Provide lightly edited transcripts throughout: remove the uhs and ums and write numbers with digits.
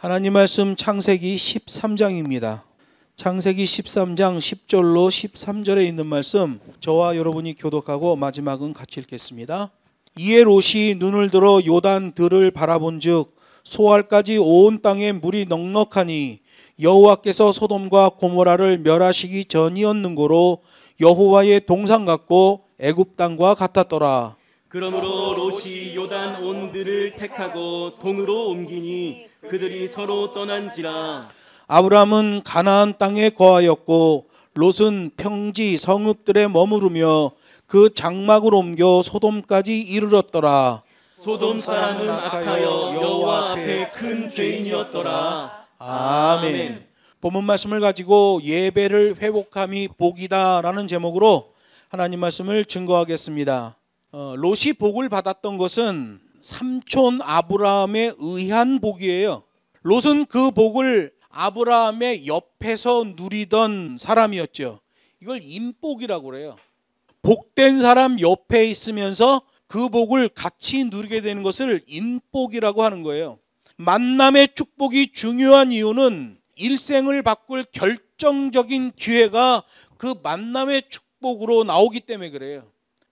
하나님 말씀 창세기 13장입니다. 창세기 13장 10절로 13절에 있는 말씀 저와 여러분이 교독하고 마지막은 같이 읽겠습니다. 이에 롯이 눈을 들어 요단 들을 바라본즉 소알까지 온 땅에 물이 넉넉하니 여호와께서 소돔과 고모라를 멸하시기 전이었는고로 여호와의 동상 같고 애굽 땅과 같았더라. 그러므로 롯이 요단 온 들을 택하고 동으로 옮기니 그들이 서로 떠난지라. 아브람은 가나안 땅에 거하였고 롯은 평지 성읍들에 머무르며 그 장막을 옮겨 소돔까지 이르렀더라. 소돔 사람은 악하여 여호와 앞에 큰 죄인이었더라. 아멘. 본문 말씀을 가지고 예배를 회복함이 복이다 라는 제목으로 하나님 말씀을 증거하겠습니다. 롯이 복을 받았던 것은 삼촌 아브라함에 의한 복이에요. 롯은 그 복을 아브라함의 옆에서 누리던 사람이었죠. 이걸 인복이라고 그래요. 복된 사람 옆에 있으면서 그 복을 같이 누리게 되는 것을 인복이라고 하는 거예요. 만남의 축복이 중요한 이유는 일생을 바꿀 결정적인 기회가 그 만남의 축복으로 나오기 때문에 그래요.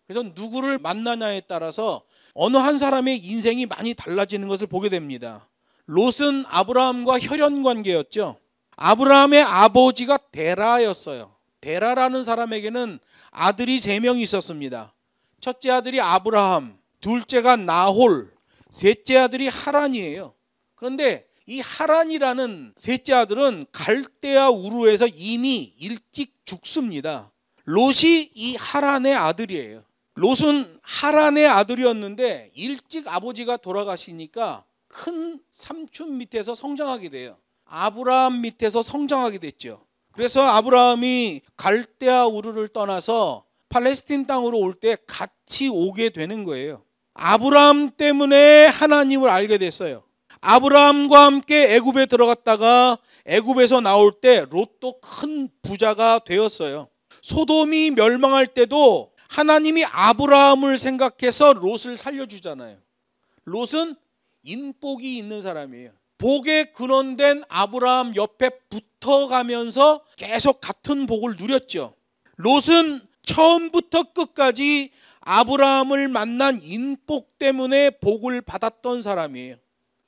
그래서 누구를 만나냐에 따라서 어느 한 사람의 인생이 많이 달라지는 것을 보게 됩니다. 롯은 아브라함과 혈연 관계였죠. 아브라함의 아버지가 데라였어요. 데라라는 사람에게는 아들이 3명이 있었습니다. 첫째 아들이 아브라함, 둘째가 나홀, 셋째 아들이 하란이에요. 그런데 이 하란이라는 셋째 아들은 갈대아 우르에서 이미 일찍 죽습니다. 롯이 이 하란의 아들이에요. 롯은 하란의 아들이었는데 일찍 아버지가 돌아가시니까 큰 삼촌 밑에서 성장하게 돼요. 아브라함 밑에서 성장하게 됐죠. 그래서 아브라함이 갈대아 우르를 떠나서 팔레스틴 땅으로 올 때 같이 오게 되는 거예요. 아브라함 때문에 하나님을 알게 됐어요. 아브라함과 함께 애굽에 들어갔다가 애굽에서 나올 때 롯도 큰 부자가 되었어요. 소돔이 멸망할 때도 하나님이 아브라함을 생각해서 롯을 살려주잖아요. 롯은 인복이 있는 사람이에요. 복에 근원된 아브라함 옆에 붙어가면서 계속 같은 복을 누렸죠. 롯은 처음부터 끝까지 아브라함을 만난 인복 때문에 복을 받았던 사람이에요.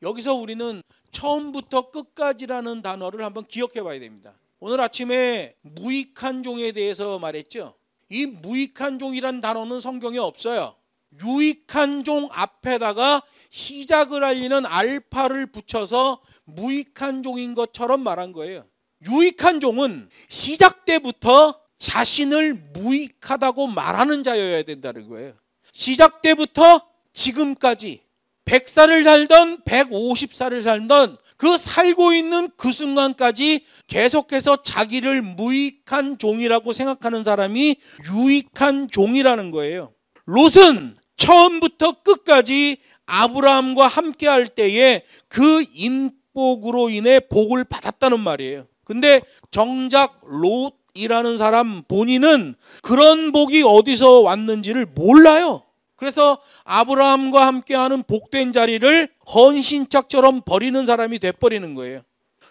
여기서 우리는 처음부터 끝까지라는 단어를 한번 기억해 봐야 됩니다. 오늘 아침에 무익한 종에 대해서 말했죠. 이 무익한 종이란 단어는 성경에 없어요. 유익한 종 앞에다가 시작을 알리는 알파를 붙여서 무익한 종인 것처럼 말한 거예요. 유익한 종은 시작 때부터 자신을 무익하다고 말하는 자여야 된다는 거예요. 시작 때부터 지금까지 100살을 살던 150살을 살던 그 살고 있는 그 순간까지 계속해서 자기를 무익한 종이라고 생각하는 사람이 유익한 종이라는 거예요. 롯은 처음부터 끝까지 아브라함과 함께 할 때에 그 인복으로 인해 복을 받았다는 말이에요. 근데 정작 롯이라는 사람 본인은 그런 복이 어디서 왔는지를 몰라요. 그래서 아브라함과 함께하는 복된 자리를 헌신짝처럼 버리는 사람이 돼버리는 거예요.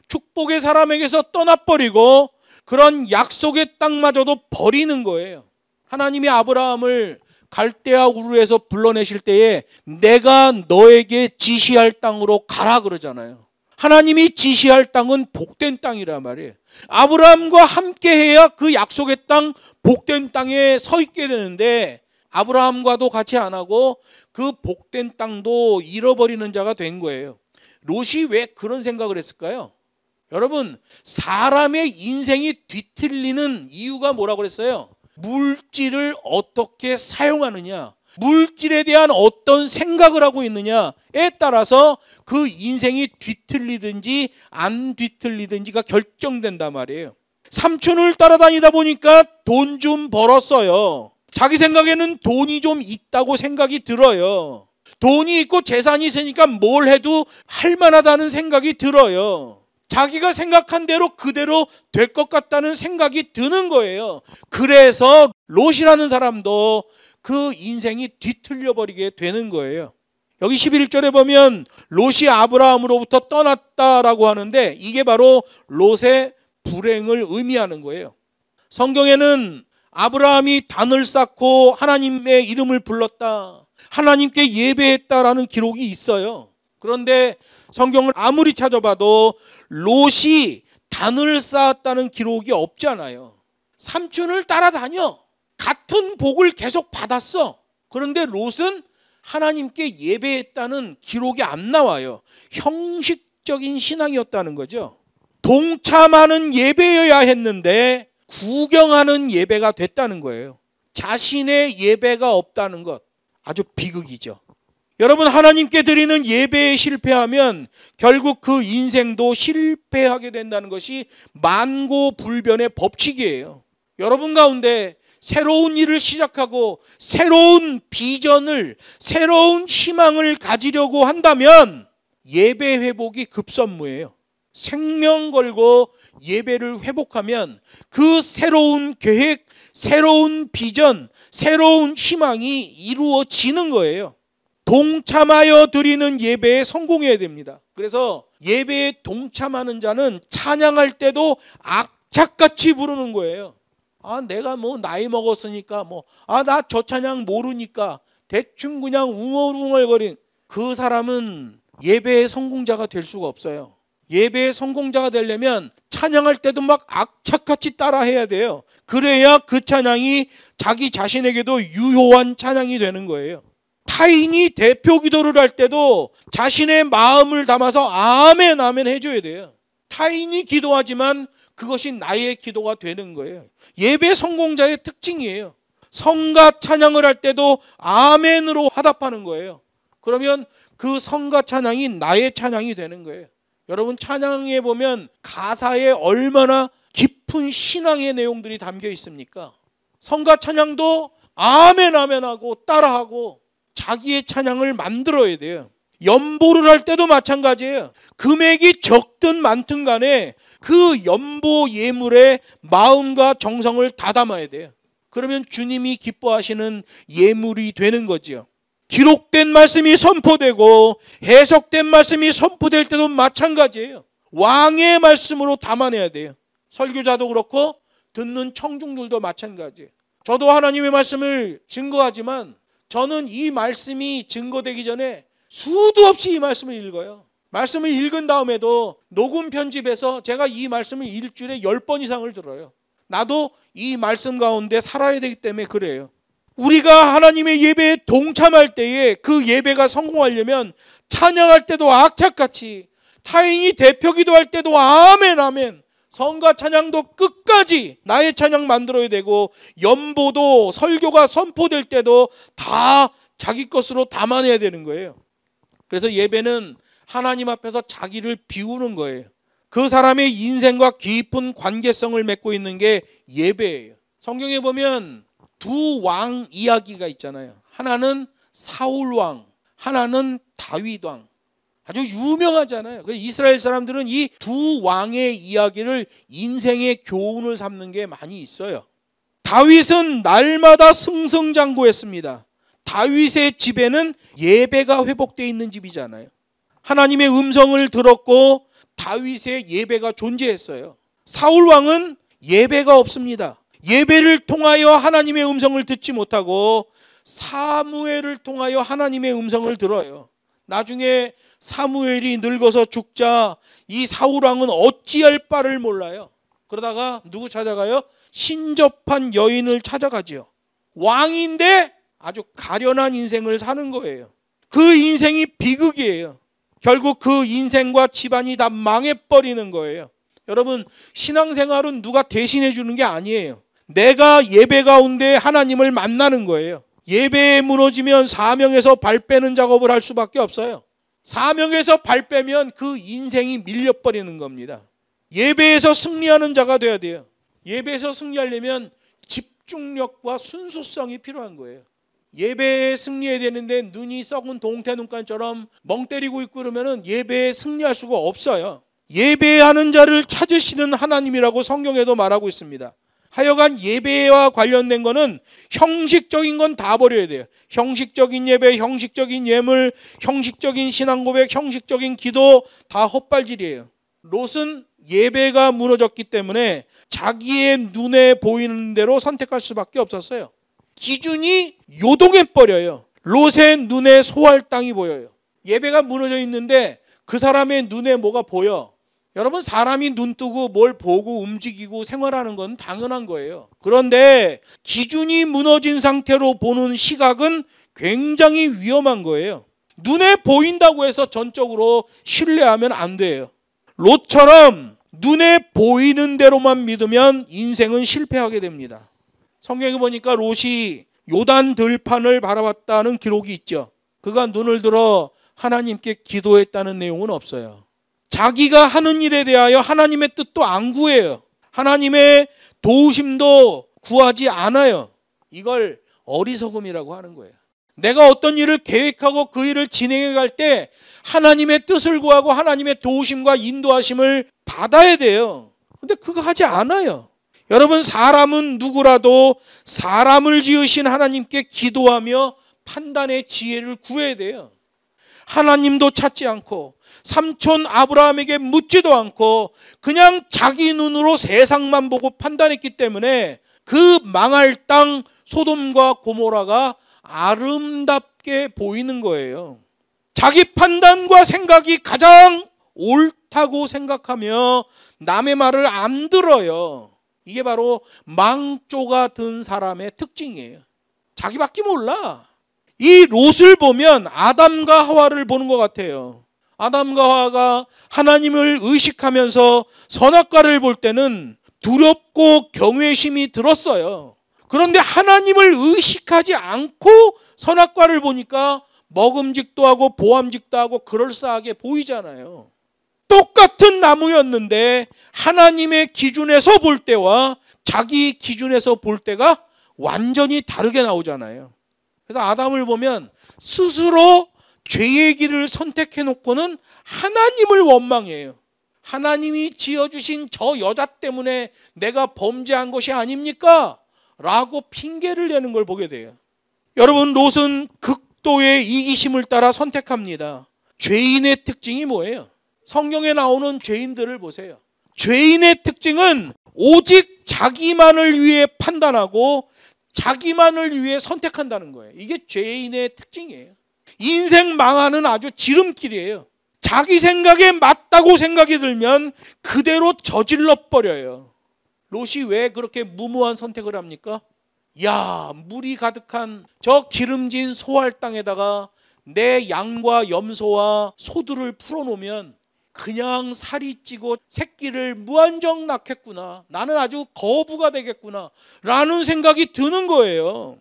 축복의 사람에게서 떠나버리고 그런 약속의 땅마저도 버리는 거예요. 하나님이 아브라함을 갈대아 우르에서 불러내실 때에 내가 너에게 지시할 땅으로 가라 그러잖아요. 하나님이 지시할 땅은 복된 땅이란 말이에요. 아브라함과 함께해야 그 약속의 땅, 복된 땅에 서 있게 되는데 아브라함과도 같이 안 하고 그 복된 땅도 잃어버리는 자가 된 거예요. 롯이 왜 그런 생각을 했을까요? 여러분, 사람의 인생이 뒤틀리는 이유가 뭐라고 그랬어요? 물질을 어떻게 사용하느냐, 물질에 대한 어떤 생각을 하고 있느냐에 따라서 그 인생이 뒤틀리든지 안 뒤틀리든지가 결정된단 말이에요. 삼촌을 따라다니다 보니까 돈 좀 벌었어요. 자기 생각에는 돈이 좀 있다고 생각이 들어요. 돈이 있고 재산이 있으니까 뭘 해도 할만하다는 생각이 들어요. 자기가 생각한 대로 그대로 될 것 같다는 생각이 드는 거예요. 그래서 롯이라는 사람도 그 인생이 뒤틀려 버리게 되는 거예요. 여기 11절에 보면 롯이 아브라함으로부터 떠났다라고 하는데 이게 바로 롯의 불행을 의미하는 거예요. 성경에는 아브라함이 단을 쌓고 하나님의 이름을 불렀다, 하나님께 예배했다라는 기록이 있어요. 그런데 성경을 아무리 찾아봐도 롯이 단을 쌓았다는 기록이 없잖아요. 삼촌을 따라다녀. 같은 복을 계속 받았어. 그런데 롯은 하나님께 예배했다는 기록이 안 나와요. 형식적인 신앙이었다는 거죠. 동참하는 예배여야 했는데 구경하는 예배가 됐다는 거예요. 자신의 예배가 없다는 것, 아주 비극이죠. 여러분, 하나님께 드리는 예배에 실패하면 결국 그 인생도 실패하게 된다는 것이 만고불변의 법칙이에요. 여러분 가운데 새로운 일을 시작하고 새로운 비전을, 새로운 희망을 가지려고 한다면 예배 회복이 급선무예요. 생명 걸고 예배를 회복하면 그 새로운 계획, 새로운 비전, 새로운 희망이 이루어지는 거예요. 동참하여 드리는 예배에 성공해야 됩니다. 그래서 예배에 동참하는 자는 찬양할 때도 악착같이 부르는 거예요. 내가 나이 먹었으니까 나 저 찬양 모르니까 대충 그냥 웅얼웅얼거린 그 사람은 예배의 성공자가 될 수가 없어요. 예배의 성공자가 되려면 찬양할 때도 막 악착같이 따라해야 돼요. 그래야 그 찬양이 자기 자신에게도 유효한 찬양이 되는 거예요. 타인이 대표 기도를 할 때도 자신의 마음을 담아서 아멘 아멘 해줘야 돼요. 타인이 기도하지만 그것이 나의 기도가 되는 거예요. 예배 성공자의 특징이에요. 성가 찬양을 할 때도 아멘으로 화답하는 거예요. 그러면 그 성가 찬양이 나의 찬양이 되는 거예요. 여러분, 찬양에 보면 가사에 얼마나 깊은 신앙의 내용들이 담겨 있습니까? 성가 찬양도 아멘 아멘 하고 따라하고 자기의 찬양을 만들어야 돼요. 연보를 할 때도 마찬가지예요. 금액이 적든 많든 간에 그 연보 예물에 마음과 정성을 다 담아야 돼요. 그러면 주님이 기뻐하시는 예물이 되는 거지요. 기록된 말씀이 선포되고 해석된 말씀이 선포될 때도 마찬가지예요. 왕의 말씀으로 담아내야 돼요. 설교자도 그렇고 듣는 청중들도 마찬가지예요. 저도 하나님의 말씀을 증거하지만 저는 이 말씀이 증거되기 전에 수도 없이 이 말씀을 읽어요. 말씀을 읽은 다음에도 녹음 편집해서 제가 이 말씀을 일주일에 10번 이상을 들어요. 나도 이 말씀 가운데 살아야 되기 때문에 그래요. 우리가 하나님의 예배에 동참할 때에 그 예배가 성공하려면 찬양할 때도 악착같이, 타인이 대표 기도할 때도 아멘 아멘, 성가 찬양도 끝까지 나의 찬양 만들어야 되고 연보도 설교가 선포될 때도 다 자기 것으로 담아내야 되는 거예요. 그래서 예배는 하나님 앞에서 자기를 비우는 거예요. 그 사람의 인생과 깊은 관계성을 맺고 있는 게 예배예요. 성경에 보면 두 왕 이야기가 있잖아요. 하나는 사울 왕, 하나는 다윗 왕. 아주 유명하잖아요. 이스라엘 사람들은 이 두 왕의 이야기를 인생의 교훈을 삼는 게 많이 있어요. 다윗은 날마다 승승장구했습니다. 다윗의 집에는 예배가 회복되어 있는 집이잖아요. 하나님의 음성을 들었고 다윗의 예배가 존재했어요. 사울 왕은 예배가 없습니다. 예배를 통하여 하나님의 음성을 듣지 못하고 사무엘을 통하여 하나님의 음성을 들어요. 나중에 사무엘이 늙어서 죽자 이 사울 왕은 어찌할 바를 몰라요. 그러다가 누구 찾아가요? 신접한 여인을 찾아가죠. 왕인데 아주 가련한 인생을 사는 거예요. 그 인생이 비극이에요. 결국 그 인생과 집안이 다 망해버리는 거예요. 여러분, 신앙생활은 누가 대신해 주는 게 아니에요. 내가 예배 가운데 하나님을 만나는 거예요. 예배에 무너지면 사명에서 발 빼는 작업을 할 수밖에 없어요. 사명에서 발 빼면 그 인생이 밀려버리는 겁니다. 예배에서 승리하는 자가 돼야 돼요. 예배에서 승리하려면 집중력과 순수성이 필요한 거예요. 예배에 승리해야 되는데 눈이 썩은 동태눈간처럼 멍 때리고 있고 그러면 예배에 승리할 수가 없어요. 예배하는 자를 찾으시는 하나님이라고 성경에도 말하고 있습니다. 하여간 예배와 관련된 거는 형식적인 건 다 버려야 돼요. 형식적인 예배, 형식적인 예물, 형식적인 신앙 고백, 형식적인 기도 다 헛발질이에요. 롯은 예배가 무너졌기 때문에 자기의 눈에 보이는 대로 선택할 수밖에 없었어요. 기준이 요동해 버려요. 롯의 눈에 소할 땅이 보여요. 예배가 무너져 있는데 그 사람의 눈에 뭐가 보여? 여러분, 사람이 눈 뜨고 뭘 보고 움직이고 생활하는 건 당연한 거예요. 그런데 기준이 무너진 상태로 보는 시각은 굉장히 위험한 거예요. 눈에 보인다고 해서 전적으로 신뢰하면 안 돼요. 롯처럼 눈에 보이는 대로만 믿으면 인생은 실패하게 됩니다. 성경에 보니까 롯이 요단 들판을 바라봤다는 기록이 있죠. 그가 눈을 들어 하나님께 기도했다는 내용은 없어요. 자기가 하는 일에 대하여 하나님의 뜻도 안 구해요. 하나님의 도우심도 구하지 않아요. 이걸 어리석음이라고 하는 거예요. 내가 어떤 일을 계획하고 그 일을 진행해 갈 때 하나님의 뜻을 구하고 하나님의 도우심과 인도하심을 받아야 돼요. 근데 그거 하지 않아요. 여러분, 사람은 누구라도 사람을 지으신 하나님께 기도하며 판단의 지혜를 구해야 돼요. 하나님도 찾지 않고 삼촌 아브라함에게 묻지도 않고 그냥 자기 눈으로 세상만 보고 판단했기 때문에 그 망할 땅 소돔과 고모라가 아름답게 보이는 거예요. 자기 판단과 생각이 가장 옳다고 생각하며 남의 말을 안 들어요. 이게 바로 망조가 든 사람의 특징이에요. 자기밖에 몰라. 이 롯을 보면 아담과 하와를 보는 것 같아요. 아담과 하와가 하나님을 의식하면서 선악과를 볼 때는 두렵고 경외심이 들었어요. 그런데 하나님을 의식하지 않고 선악과를 보니까 먹음직도 하고 보암직도 하고 그럴싸하게 보이잖아요. 똑같은 나무였는데 하나님의 기준에서 볼 때와 자기 기준에서 볼 때가 완전히 다르게 나오잖아요. 그래서 아담을 보면 스스로 죄의 길을 선택해 놓고는 하나님을 원망해요. 하나님이 지어주신 저 여자 때문에 내가 범죄한 것이 아닙니까? 라고 핑계를 대는 걸 보게 돼요. 여러분, 롯은 극도의 이기심을 따라 선택합니다. 죄인의 특징이 뭐예요? 성경에 나오는 죄인들을 보세요. 죄인의 특징은 오직 자기만을 위해 판단하고 자기만을 위해 선택한다는 거예요. 이게 죄인의 특징이에요. 인생 망하는 아주 지름길이에요. 자기 생각에 맞다고 생각이 들면 그대로 저질러 버려요. 롯이 왜 그렇게 무모한 선택을 합니까? 야, 물이 가득한 저 기름진 소할 땅에다가 내 양과 염소와 소들을 풀어놓으면 그냥 살이 찌고 새끼를 무한정 낳겠구나. 나는 아주 거부가 되겠구나. 라는 생각이 드는 거예요.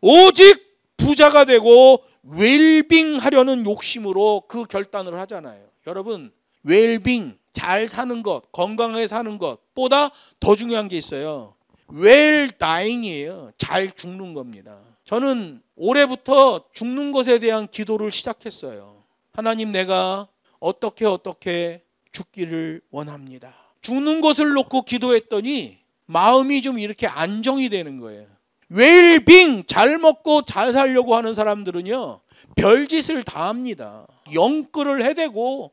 오직 부자가 되고 웰빙 하려는 욕심으로 그 결단을 하잖아요. 여러분, 웰빙, 잘 사는 것, 건강하게 사는 것보다 더 중요한 게 있어요. 웰다잉이에요. 잘 죽는 겁니다. 저는 올해부터 죽는 것에 대한 기도를 시작했어요. 하나님, 내가 어떻게 죽기를 원합니다. 죽는 것을 놓고 기도했더니 마음이 좀 이렇게 안정이 되는 거예요. 웰빙, 잘 먹고 잘 살려고 하는 사람들은요, 별짓을 다 합니다. 영끌을 해대고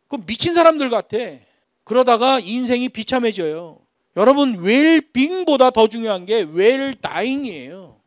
그 미친 사람들 같아. 그러다가 인생이 비참해져요. 여러분, 웰빙보다 더 중요한 게 웰다잉이에요.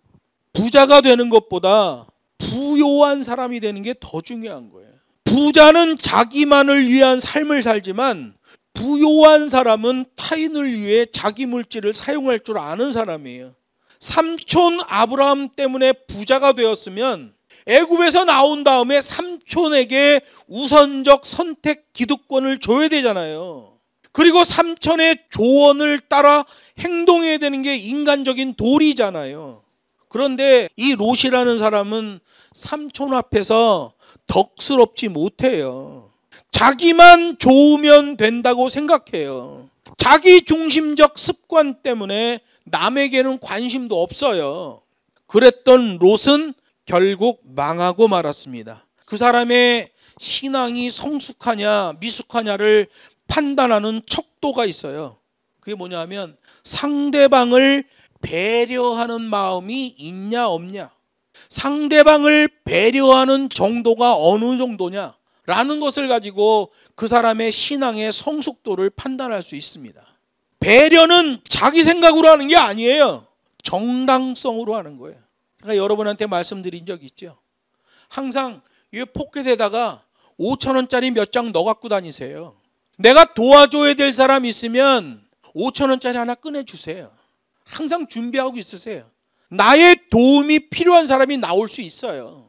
부자가 되는 것보다 부요한 사람이 되는 게 더 중요한 거예요. 부자는 자기만을 위한 삶을 살지만 부요한 사람은 타인을 위해 자기 물질을 사용할 줄 아는 사람이에요. 삼촌 아브라함 때문에 부자가 되었으면 애굽에서 나온 다음에 삼촌에게 우선적 선택 기득권을 줘야 되잖아요. 그리고 삼촌의 조언을 따라 행동해야 되는 게 인간적인 도리잖아요. 그런데 이 롯이라는 사람은 삼촌 앞에서 덕스럽지 못해요. 자기만 좋으면 된다고 생각해요. 자기 중심적 습관 때문에 남에게는 관심도 없어요. 그랬던 롯은 결국 망하고 말았습니다. 그 사람의 신앙이 성숙하냐 미숙하냐를 판단하는 척도가 있어요. 그게 뭐냐면 상대방을 배려하는 마음이 있냐 없냐, 상대방을 배려하는 정도가 어느 정도냐 라는 것을 가지고 그 사람의 신앙의 성숙도를 판단할 수 있습니다. 배려는 자기 생각으로 하는 게 아니에요. 정당성으로 하는 거예요. 제가 여러분한테 말씀드린 적 있죠. 항상 이 포켓에다가 5,000원짜리 몇 장 넣어 갖고 다니세요. 내가 도와줘야 될 사람 있으면 5,000원짜리 하나 꺼내주세요. 항상 준비하고 있으세요. 나의 도움이 필요한 사람이 나올 수 있어요.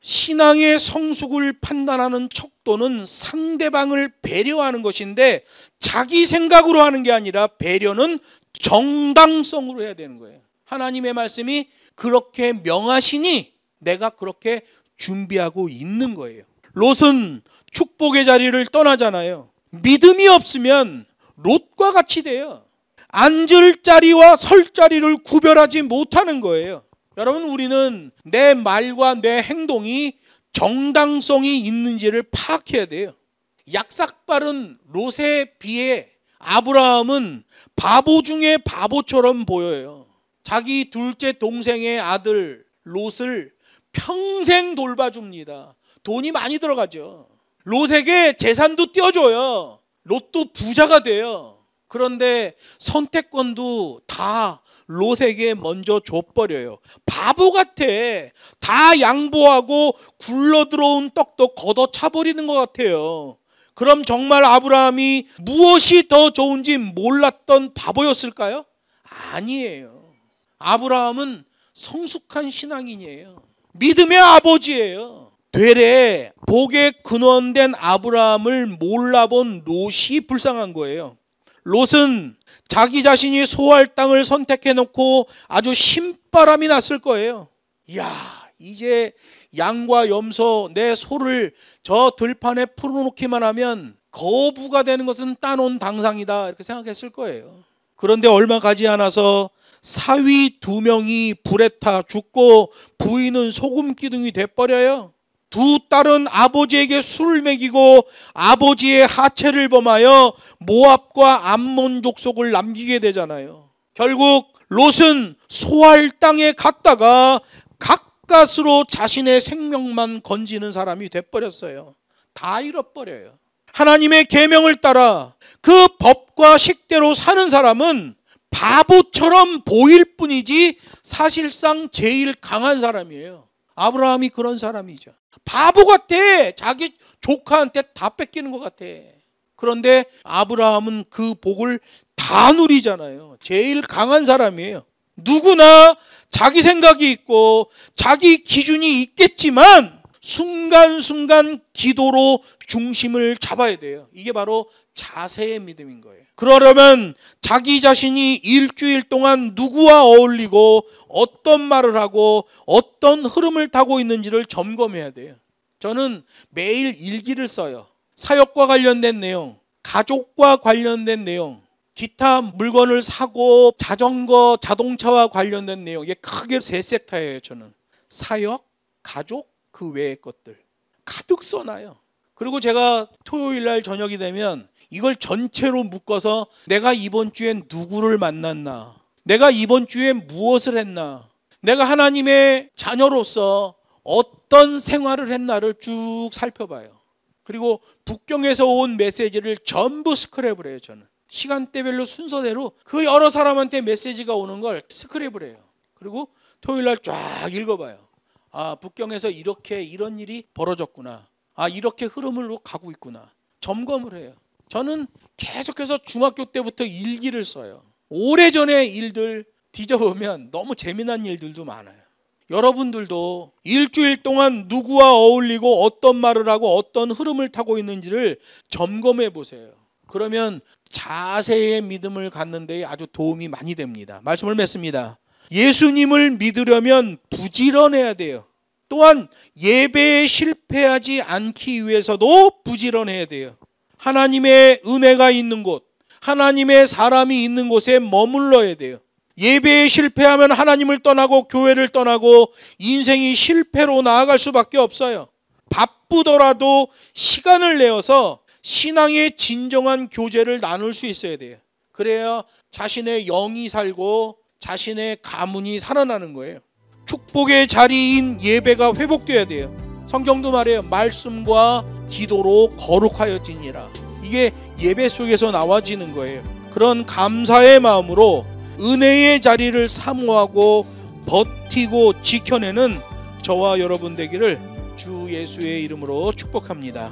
신앙의 성숙을 판단하는 척도는 상대방을 배려하는 것인데 자기 생각으로 하는 게 아니라 배려는 정당성으로 해야 되는 거예요. 하나님의 말씀이 그렇게 명하시니 내가 그렇게 준비하고 있는 거예요. 롯은 축복의 자리를 떠나잖아요. 믿음이 없으면 롯과 같이 돼요. 앉을 자리와 설 자리를 구별하지 못하는 거예요. 여러분, 우리는 내 말과 내 행동이 정당성이 있는지를 파악해야 돼요. 약삭빠른 롯에 비해 아브라함은 바보 중에 바보처럼 보여요. 자기 둘째 동생의 아들 롯을 평생 돌봐줍니다. 돈이 많이 들어가죠. 롯에게 재산도 떼어줘요. 롯도 부자가 돼요. 그런데 선택권도 다 롯에게 먼저 줘버려요. 바보 같아. 다 양보하고 굴러들어온 떡도 걷어차버리는 것 같아요. 그럼 정말 아브라함이 무엇이 더 좋은지 몰랐던 바보였을까요? 아니에요. 아브라함은 성숙한 신앙인이에요. 믿음의 아버지예요. 되레 복의 근원된 아브라함을 몰라본 롯이 불쌍한 거예요. 롯은 자기 자신이 소할 땅을 선택해놓고 아주 신바람이 났을 거예요. 이야, 이제 양과 염소 내 소를 저 들판에 풀어놓기만 하면 거부가 되는 것은 따놓은 당상이다, 이렇게 생각했을 거예요. 그런데 얼마 가지 않아서 사위 2명이 불에 타 죽고 부인은 소금 기둥이 돼버려요. 두 딸은 아버지에게 술을 먹이고 아버지의 하체를 범하여 모압과 암몬 족속을 남기게 되잖아요. 결국 롯은 소할 땅에 갔다가 가까스로 자신의 생명만 건지는 사람이 돼버렸어요. 다 잃어버려요. 하나님의 계명을 따라 그 법과 식대로 사는 사람은 바보처럼 보일 뿐이지 사실상 제일 강한 사람이에요. 아브라함이 그런 사람이죠. 바보 같아. 자기 조카한테 다 뺏기는 것 같아. 그런데 아브라함은 그 복을 다 누리잖아요. 제일 강한 사람이에요. 누구나 자기 생각이 있고 자기 기준이 있겠지만 순간순간 기도로 중심을 잡아야 돼요. 이게 바로 자세의 믿음인 거예요. 그러려면 자기 자신이 일주일 동안 누구와 어울리고 어떤 말을 하고 어떤 흐름을 타고 있는지를 점검해야 돼요. 저는 매일 일기를 써요. 사역과 관련된 내용, 가족과 관련된 내용, 기타 물건을 사고 자전거, 자동차와 관련된 내용, 이게 크게 3섹터예요. 저는 사역, 가족, 그 외의 것들 가득 써놔요. 그리고 제가 토요일 날 저녁이 되면 이걸 전체로 묶어서 내가 이번 주엔 누구를 만났나, 내가 이번 주에 무엇을 했나, 내가 하나님의 자녀로서 어떤 생활을 했나를 쭉 살펴봐요. 그리고 북경에서 온 메시지를 전부 스크랩을 해요. 저는 시간대별로 순서대로 그 여러 사람한테 메시지가 오는 걸 스크랩을 해요. 그리고 토요일 날 쫙 읽어봐요. 아, 북경에서 이렇게 이런 일이 벌어졌구나. 아, 이렇게 흐름으로 가고 있구나. 점검을 해요. 저는 계속해서 중학교 때부터 일기를 써요. 오래전의 일들 뒤져보면 너무 재미난 일들도 많아요. 여러분들도 일주일 동안 누구와 어울리고 어떤 말을 하고 어떤 흐름을 타고 있는지를 점검해 보세요. 그러면 자세의 믿음을 갖는 데 아주 도움이 많이 됩니다. 말씀을 맺습니다. 예수님을 믿으려면 부지런해야 돼요. 또한 예배에 실패하지 않기 위해서도 부지런해야 돼요. 하나님의 은혜가 있는 곳, 하나님의 사람이 있는 곳에 머물러야 돼요. 예배에 실패하면 하나님을 떠나고 교회를 떠나고 인생이 실패로 나아갈 수밖에 없어요. 바쁘더라도 시간을 내어서 신앙의 진정한 교제를 나눌 수 있어야 돼요. 그래야 자신의 영이 살고 자신의 가문이 살아나는 거예요. 축복의 자리인 예배가 회복돼야 돼요. 성경도 말해요. 말씀과 기도로 거룩하여지니라. 이게 예배 속에서 나와지는 거예요. 그런 감사의 마음으로 은혜의 자리를 사모하고 버티고 지켜내는 저와 여러분 되기를 주 예수의 이름으로 축복합니다.